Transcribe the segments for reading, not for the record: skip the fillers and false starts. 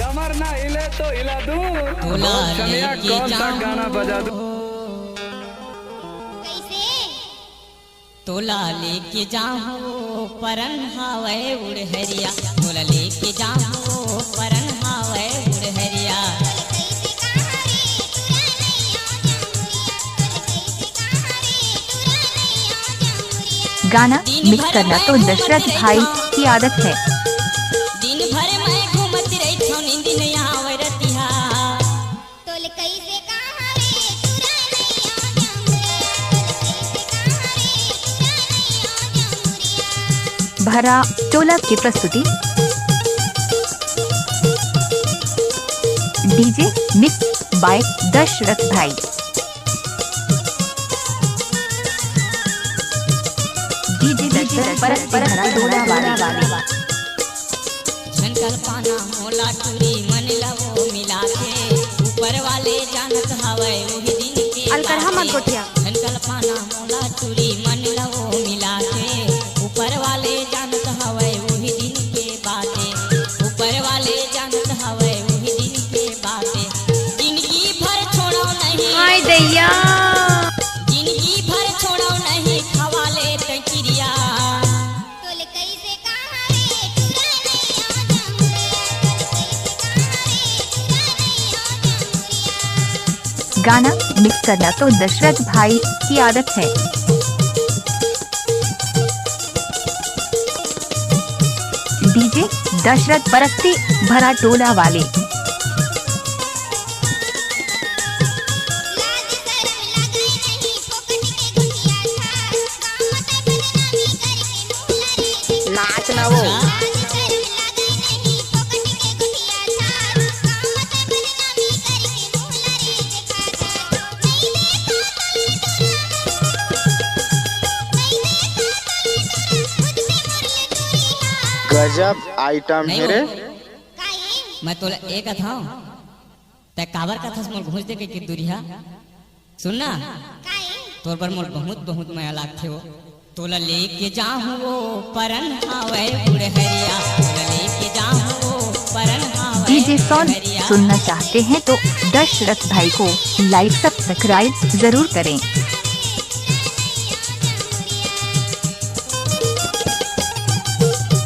कमर ना हिले तो हिला दूं, चलिया कौन सा गाना बजा दूं। तोला लेके जाऊं परन हावे उड़हरिया, तोला लेके जाऊं परन हावे उड़हरिया। गाना मिक्स करना तो दशरथ भाई की आदत है। दिन भर मैं घूमती रही छौ नींद नहीं आवे रतिहा, तोले कैसे कहां रे तुरा नहीं आ जमुरिया। भरा टोला की प्रस्तुति डीजे मिक्स बाय दशरथ भाई। डीजे दशरथ भरा टोला वाले झनकल पाना मोला टूरी मन लवो मिला के, ऊपर वाले जानत हवे वही दिन के झनकल पाना मोला टूरी मन लवो मिला के, ऊपर वाले जानत हवे वही दिन के बातें, ऊपर वाले जानत हवे वही दिन के बातें। जिंदगी भर छोड़ो नहीं हाय दैया, जिंदगी भर छोड़ो नहीं खवाले तकिरिया। गाना मिक्स करना तो दशरथ भाई की आदत है। डीजे दशरथ बरकती भरा टोला वाले। नाचना वो गजब आइटम है रे। मैं तोला एक था ते काबर का थस मोर घुस दे के दूरिया सुनना, तोर पर मोर बहुत बहुत माया लागथे हो। तोला लेके जाहूं परन हावे उड़हरिया, तोला लेके जाहूं परन हावे। डीजे सॉन्ग सुनना चाहते हैं तो दशरथ भाई को लाइक सब्सक्राइब जरूर करें।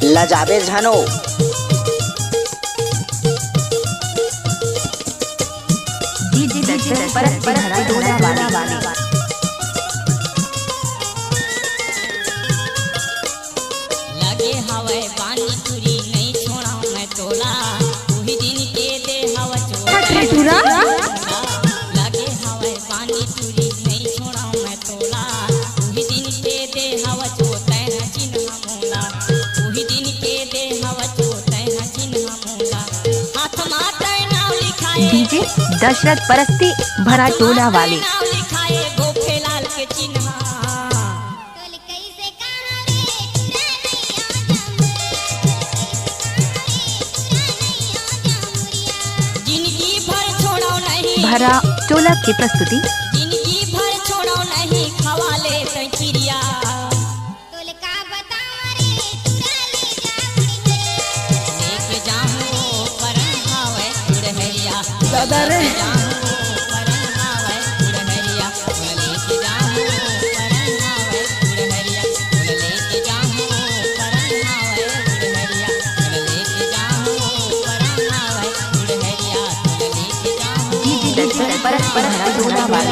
लजाबे झनो डीजे दशरथ भरा टोला वाले। लगे हवे पानी चूरी नहीं छोड़ा मैं तोला, वही दिन के दे हवा चोरा। लगे हवे पानी चूरी नहीं छोड़ा मैं तोला, वही दिन के दे हवा चोता है चिन्ह मोला, वही दिन के दे हवा चोता है चिन्ह मोला। हाथ माता नाव लिखाए डीजे दशरथ परस्ती भरा टोला वाले। नाव लिखाए गोखेलाल के चिन्ह। भरा टोला की प्रस्तुति जिंदगी भर छोड़ो नहीं खवाले तकिरिया। तोले का बतावा रे तुरा लेके जाऊं परन हावे उड़हरिया, दादा रे परन हावे उड़हरिया, तोले लेके जाऊं परन हावे उड़हरिया, तोले लेके जाऊं परन हावे उड़हरिया, तोले लेके जाऊं परन हावे उड़हरिया, तोले लेके जाऊं। डीजे दशरथ भरा टोला वाले।